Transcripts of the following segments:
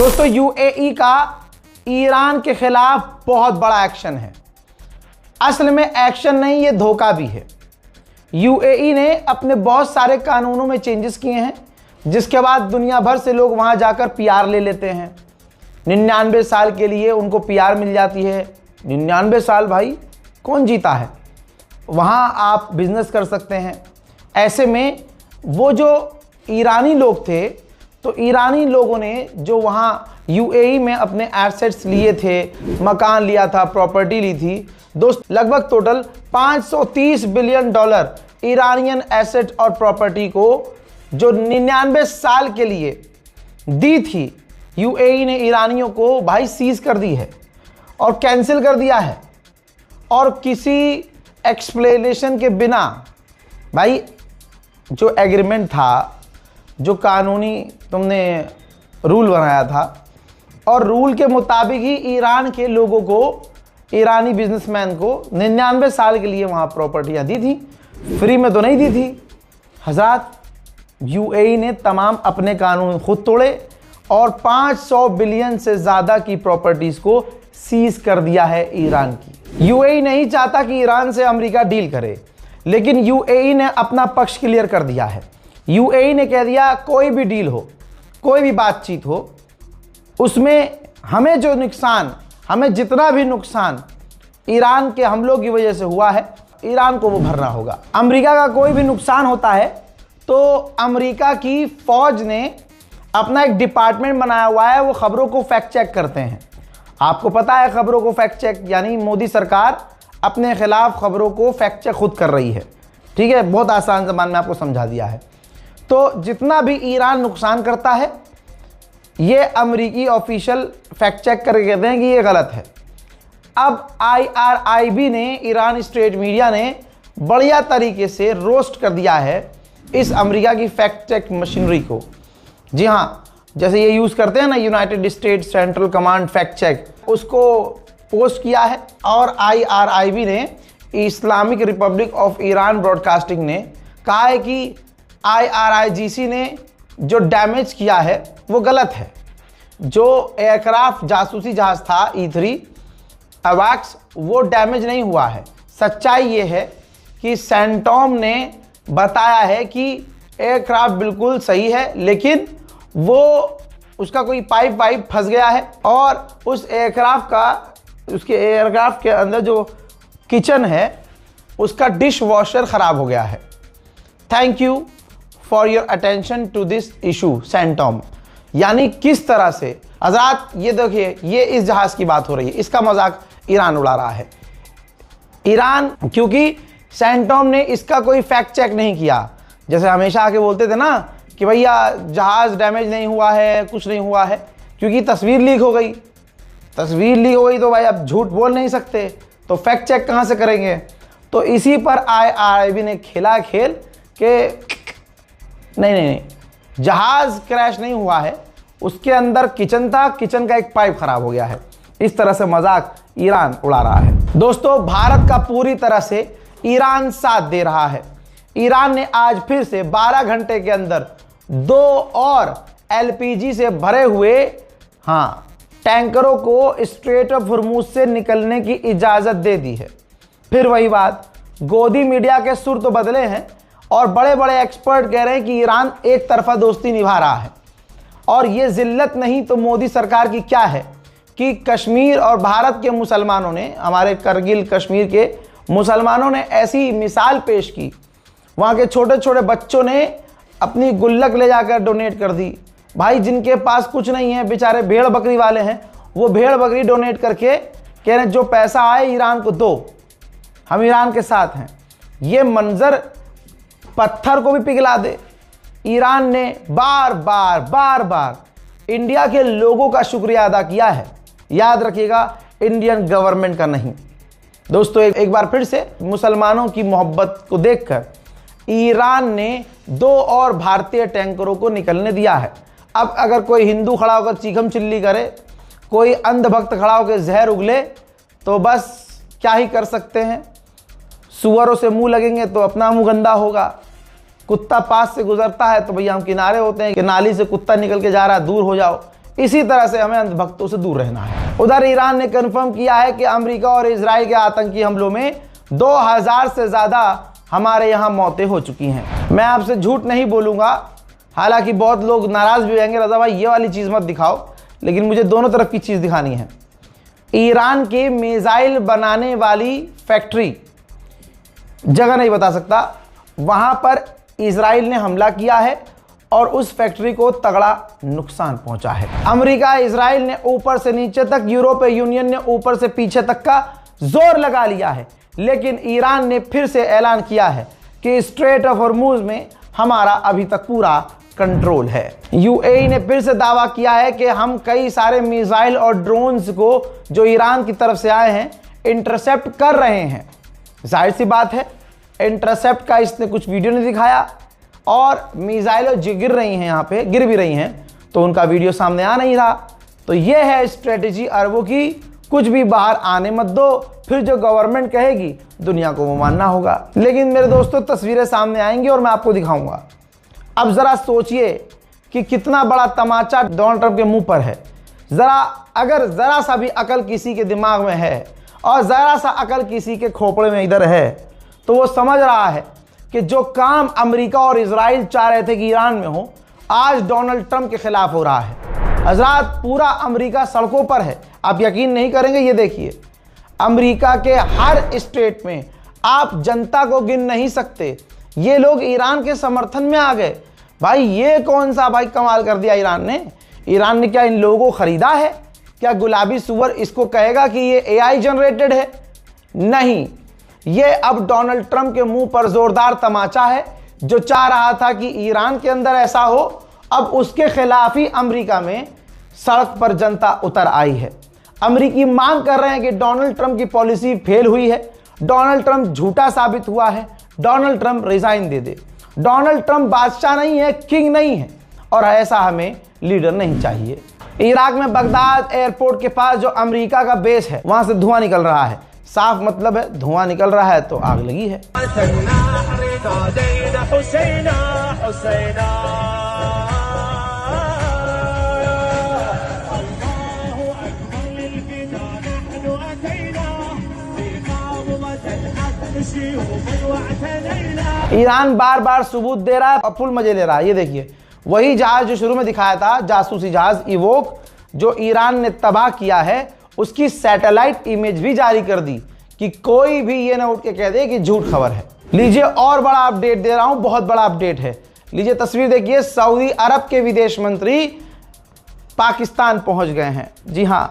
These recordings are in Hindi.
दोस्तों यूएई का ईरान के खिलाफ बहुत बड़ा एक्शन है। असल में एक्शन नहीं, ये धोखा भी है। यूएई ने अपने बहुत सारे कानूनों में चेंजेस किए हैं, जिसके बाद दुनिया भर से लोग वहां जाकर पीआर ले लेते हैं। 99 साल के लिए उनको पीआर मिल जाती है। 99 साल भाई कौन जीता है? वहां आप बिजनेस कर सकते हैं। ऐसे में वो जो ईरानी लोग थे, तो ईरानी लोगों ने जो वहाँ यूएई में अपने एसेट्स लिए थे, मकान लिया था, प्रॉपर्टी ली थी, दोस्त लगभग टोटल $530 बिलियन ईरानियन एसेट और प्रॉपर्टी को जो 99 साल के लिए दी थी, यूएई ने ईरानियों को भाई सीज कर दी है और कैंसिल कर दिया है। और किसी एक्सप्लेनेशन के बिना भाई जो एग्रीमेंट था, जो कानूनी तुमने रूल बनाया था, और रूल के मुताबिक ही ईरान के लोगों को, ईरानी बिजनेसमैन को 99 साल के लिए वहाँ प्रॉपर्टियाँ दी थी। फ्री में तो नहीं दी थी हज़रात। यूएई ने तमाम अपने कानून खुद तोड़े और 500 बिलियन से ज़्यादा की प्रॉपर्टीज़ को सीज कर दिया है ईरान की। यूएई नहीं चाहता कि ईरान से अमेरिका डील करे, लेकिन यूएई ने अपना पक्ष क्लियर कर दिया है। यूएई ने कह दिया कोई भी डील हो, कोई भी बातचीत हो, उसमें हमें जो नुकसान, हमें जितना भी नुकसान ईरान के हमलों की वजह से हुआ है, ईरान को वो भरना होगा। अमेरिका का कोई भी नुकसान होता है तो अमेरिका की फौज ने अपना एक डिपार्टमेंट बनाया हुआ है, वो खबरों को फैक्ट चेक करते हैं। आपको पता है खबरों को फैक्ट चेक, यानी मोदी सरकार अपने खिलाफ खबरों को फैक्ट चेक खुद कर रही है। ठीक है, बहुत आसान ज़बान में आपको समझा दिया है। तो जितना भी ईरान नुकसान करता है, ये अमेरिकी ऑफिशियल फैक्ट चेक करके कहते हैं कि ये गलत है। अब IRIB ने, ईरान स्टेट मीडिया ने बढ़िया तरीके से रोस्ट कर दिया है इस अमेरिका की फैक्ट चेक मशीनरी को। जी हाँ, जैसे ये यूज़ करते हैं ना, United States Central Command fact check, उसको पोस्ट किया है। और IRIB ने, Islamic Republic of Iran broadcasting ने कहा है कि IRIGC ने जो डैमेज किया है वो गलत है। जो एयरक्राफ्ट जासूसी जहाज था E3 अवैक्स, वो डैमेज नहीं हुआ है। सच्चाई ये है कि सेंटॉम ने बताया है कि एयरक्राफ्ट बिल्कुल सही है, लेकिन वो उसका कोई पाइप वाइप फंस गया है और उस एयरक्राफ्ट का, उसके एयरक्राफ्ट के अंदर जो किचन है उसका डिश वॉशर ख़राब हो गया है। Thank you for your attention to this issue सेंटॉम। यानी किस तरह से हज़रात, ये देखिए, ये इस जहाज़ की बात हो रही है, इसका मजाक ईरान उड़ा रहा है। ईरान, क्योंकि सेंटॉम ने इसका कोई फैक्ट चेक नहीं किया। जैसे हमेशा आके बोलते थे ना कि भैया जहाज़ डैमेज नहीं हुआ है, कुछ नहीं हुआ है, क्योंकि तस्वीर लीक हो गई। तस्वीर लीक हो गई तो भाई अब झूठ बोल नहीं सकते, तो फैक्ट चेक कहाँ से करेंगे? तो इसी पर IRIB ने खेला खेल के नहीं, जहाज़ क्रैश नहीं हुआ है, उसके अंदर किचन था, किचन का एक पाइप खराब हो गया है। इस तरह से मजाक ईरान उड़ा रहा है। दोस्तों, भारत का पूरी तरह से ईरान साथ दे रहा है। ईरान ने आज फिर से 12 घंटे के अंदर 2 और LPG से भरे हुए टैंकरों को स्ट्रेट ऑफ हुर्मुज से निकलने की इजाज़त दे दी है। फिर वही बात, गोदी मीडिया के सुर तो बदले हैं और बड़े बड़े एक्सपर्ट कह रहे हैं कि ईरान एक तरफा दोस्ती निभा रहा है। और ये जिल्लत नहीं तो मोदी सरकार की क्या है कि कश्मीर और भारत के मुसलमानों ने, हमारे करगिल कश्मीर के मुसलमानों ने ऐसी मिसाल पेश की, वहाँ के छोटे छोटे बच्चों ने अपनी गुल्लक ले जाकर डोनेट कर दी। भाई जिनके पास कुछ नहीं है, बेचारे भेड़ बकरी वाले हैं, वो भेड़ बकरी डोनेट करके कह रहे हैं जो पैसा आए ईरान को दो, हम ईरान के साथ हैं। ये मंजर पत्थर को भी पिघला दे। ईरान ने बार बार इंडिया के लोगों का शुक्रिया अदा किया है। याद रखिएगा, इंडियन गवर्नमेंट का नहीं। दोस्तों, एक बार फिर से मुसलमानों की मोहब्बत को देखकर ईरान ने 2 और भारतीय टैंकरों को निकलने दिया है। अब अगर कोई हिंदू खड़ा होकर चीखम चिल्ली करे, कोई अंधभक्त खड़ा होकर जहर उगले, तो बस क्या ही कर सकते हैं। सुअरों से मुंह लगेंगे तो अपना मुंह गंदा होगा। कुत्ता पास से गुजरता है तो भैया हम किनारे होते हैं कि नाली से कुत्ता निकल के जा रहा है, दूर हो जाओ। इसी तरह से हमें अंधभक्तों से दूर रहना है। उधर ईरान ने कंफर्म किया है कि अमेरिका और इजराइल के आतंकी हमलों में 2000 से ज़्यादा हमारे यहाँ मौतें हो चुकी हैं। मैं आपसे झूठ नहीं बोलूँगा, हालांकि बहुत लोग नाराज़ भी होंगे, रज़ा भाई ये वाली चीज़ मत दिखाओ, लेकिन मुझे दोनों तरफ की चीज़ दिखानी है। ईरान के मिसाइल बनाने वाली फैक्ट्री, जगह नहीं बता सकता, वहाँ पर इजराइल ने हमला किया है और उस फैक्ट्री को तगड़ा नुकसान पहुंचा है। अमेरिका इजराइल ने ऊपर से नीचे तक, यूरोपीय यूनियन ने ऊपर से पीछे तक का जोर लगा लिया है, लेकिन ईरान ने फिर से ऐलान किया है कि स्ट्रेट ऑफ हॉर्मुज में हमारा अभी तक पूरा कंट्रोल है। यूएई ने फिर से दावा किया है कि हम कई सारे मिसाइल और ड्रोन्स को जो ईरान की तरफ से आए हैं इंटरसेप्ट कर रहे हैं। जाहिर सी बात है, इंटरसेप्ट का इसने कुछ वीडियो नहीं दिखाया और मिसाइलें जो गिर रही हैं, यहाँ पे गिर भी रही हैं, तो उनका वीडियो सामने आ नहीं रहा। तो ये है स्ट्रेटेजी अरबों की, कुछ भी बाहर आने मत दो, फिर जो गवर्नमेंट कहेगी दुनिया को वो मानना होगा। लेकिन मेरे दोस्तों, तस्वीरें सामने आएंगी और मैं आपको दिखाऊंगा। अब ज़रा सोचिए कि कितना बड़ा तमाचा डोनाल्ड ट्रंप के मुंह पर है। अगर ज़रा सा भी अकल किसी के दिमाग में है और ज़रा सा अकल किसी के खोपड़े में इधर है, तो वो समझ रहा है कि जो काम अमेरिका और इजराइल चाह रहे थे कि ईरान में हो, आज डोनाल्ड ट्रंप के खिलाफ हो रहा है। हजरात, पूरा अमेरिका सड़कों पर है। आप यकीन नहीं करेंगे, ये देखिए, अमेरिका के हर स्टेट में आप जनता को गिन नहीं सकते, ये लोग ईरान के समर्थन में आ गए। भाई ये कौन सा भाई कमाल कर दिया ईरान ने। ईरान ने क्या इन लोगों को खरीदा है? क्या गुलाबी सुअर इसको कहेगा कि ये एआई जनरेटेड है? नहीं, ये अब डोनाल्ड ट्रंप के मुंह पर जोरदार तमाचा है। जो चाह रहा था कि ईरान के अंदर ऐसा हो, अब उसके खिलाफ ही अमेरिका में सड़क पर जनता उतर आई है। अमेरिकी मांग कर रहे हैं कि डोनाल्ड ट्रंप की पॉलिसी फेल हुई है, डोनाल्ड ट्रंप झूठा साबित हुआ है, डोनाल्ड ट्रंप रिजाइन दे दे। डोनाल्ड ट्रंप बादशाह नहीं है, किंग नहीं है, और ऐसा हमें लीडर नहीं चाहिए। इराक में बगदाद एयरपोर्ट के पास जो अमेरिका का बेस है, वहां से धुआं निकल रहा है। साफ मतलब है, धुआं निकल रहा है तो आग लगी है। ईरान बार बार सबूत दे रहा है और फुल मजे ले रहा है। ये देखिए, वही जहाज जो शुरू में दिखाया था, जासूसी जहाज इवोक, जो ईरान ने तबाह किया है, उसकी सैटेलाइट इमेज भी जारी कर दी कि कोई भी ये ना उठ के कह दे कि झूठ खबर है। लीजिए, और बड़ा अपडेट दे रहा हूं, बहुत बड़ा अपडेट है। लीजिए तस्वीर देखिए, सऊदी अरब के विदेश मंत्री पाकिस्तान पहुंच गए हैं। जी हां,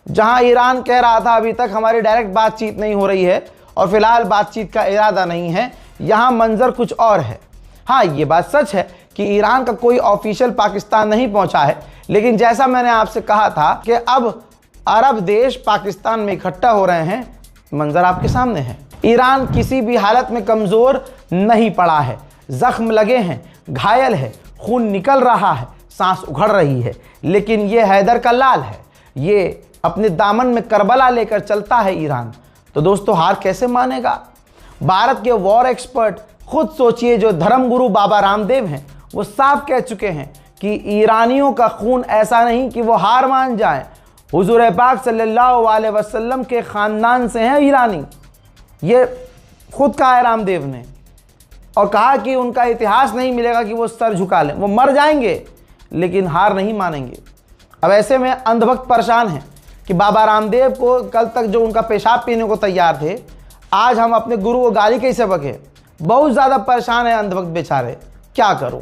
जहां ईरान कह रहा था अभी तक हमारी डायरेक्ट बातचीत नहीं हो रही है और फिलहाल बातचीत का इरादा नहीं है, यहां मंजर कुछ और है। हाँ, ये बात सच है कि ईरान का कोई ऑफिशियल पाकिस्तान नहीं पहुंचा है, लेकिन जैसा मैंने आपसे कहा था कि अब अरब देश पाकिस्तान में इकट्ठा हो रहे हैं, मंजर आपके सामने है। ईरान किसी भी हालत में कमज़ोर नहीं पड़ा है, जख्म लगे हैं, घायल है, खून निकल रहा है, सांस उखड़ रही है, लेकिन ये हैदर का लाल है, ये अपने दामन में करबला लेकर चलता है ईरान। तो दोस्तों, हार कैसे मानेगा? भारत के वॉर एक्सपर्ट खुद सोचिए, जो धर्मगुरु बाबा रामदेव हैं, वो साफ कह चुके हैं कि ईरानियों का खून ऐसा नहीं कि वो हार मान जाएं। हुजूर पाक सल्लल्लाहु अलैहि वसल्लम के ख़ानदान से हैं ईरानी, ये खुद कहा है रामदेव ने, और कहा कि उनका इतिहास नहीं मिलेगा कि वो सर झुका लें, वो मर जाएंगे लेकिन हार नहीं मानेंगे। अब ऐसे में अंधभक्त परेशान हैं कि बाबा रामदेव को कल तक जो उनका पेशाब पीने को तैयार थे, आज हम अपने गुरु को गाली कैसे बके। बहुत ज़्यादा परेशान है अंधभक्त बेचारे। क्या करूं?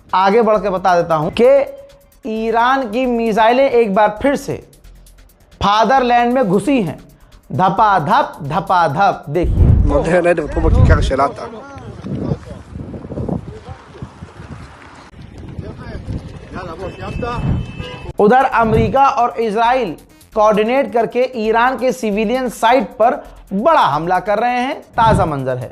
आगे बढ़ के बता देता हूं कि ईरान की मिसाइलें एक बार फिर से फादरलैंड में घुसी हैं, धपाधप धपाधप। देखिए, उधर अमेरिका और इजराइल कोऑर्डिनेट करके ईरान के सिविलियन साइट पर बड़ा हमला कर रहे हैं। ताजा मंजर है।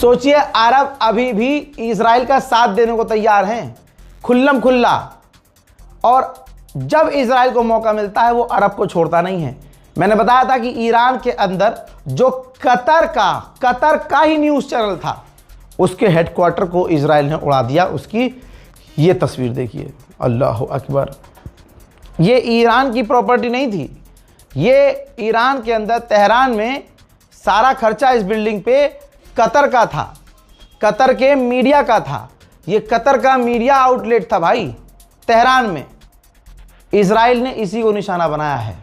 सोचिए अरब अभी भी इजराइल का साथ देने को तैयार हैं, खुल्लम खुल्ला। और जब इजराइल को मौका मिलता है वो अरब को छोड़ता नहीं है। मैंने बताया था कि ईरान के अंदर जो कतर का ही न्यूज़ चैनल था, उसके हेडक्वार्टर को इजराइल ने उड़ा दिया। उसकी ये तस्वीर देखिए, अल्लाह अकबर। ये ईरान की प्रॉपर्टी नहीं थी, ये ईरान के अंदर तेहरान में सारा खर्चा इस बिल्डिंग पे कतर का था, कतर के मीडिया का था। ये कतर का मीडिया आउटलेट था भाई तेहरान में। इजराइल ने इसी को निशाना बनाया है।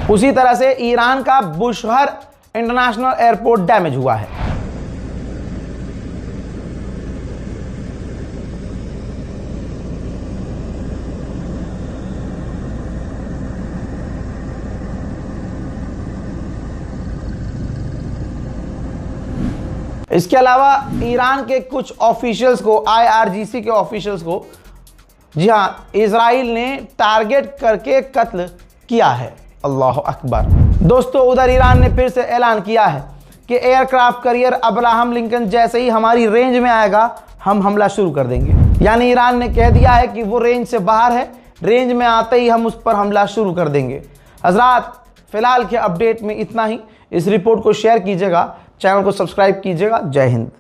उसी तरह से ईरान का बुशहर इंटरनेशनल एयरपोर्ट डैमेज हुआ है। इसके अलावा ईरान के कुछ ऑफिशियल्स को, IRGC के ऑफिशियल्स को, जी हाँ, इजराइल ने टारगेट करके कत्ल किया है। अल्लाह अकबर। दोस्तों, उधर ईरान ने फिर से ऐलान किया है कि एयरक्राफ्ट कैरियर अब्राहम लिंकन जैसे ही हमारी रेंज में आएगा हम हमला शुरू कर देंगे। यानी ईरान ने कह दिया है कि वो रेंज से बाहर है, रेंज में आते ही हम उस पर हमला शुरू कर देंगे। हजरात, फिलहाल के अपडेट में इतना ही। इस रिपोर्ट को शेयर कीजिएगा, चैनल को सब्सक्राइब कीजिएगा। जय हिंद।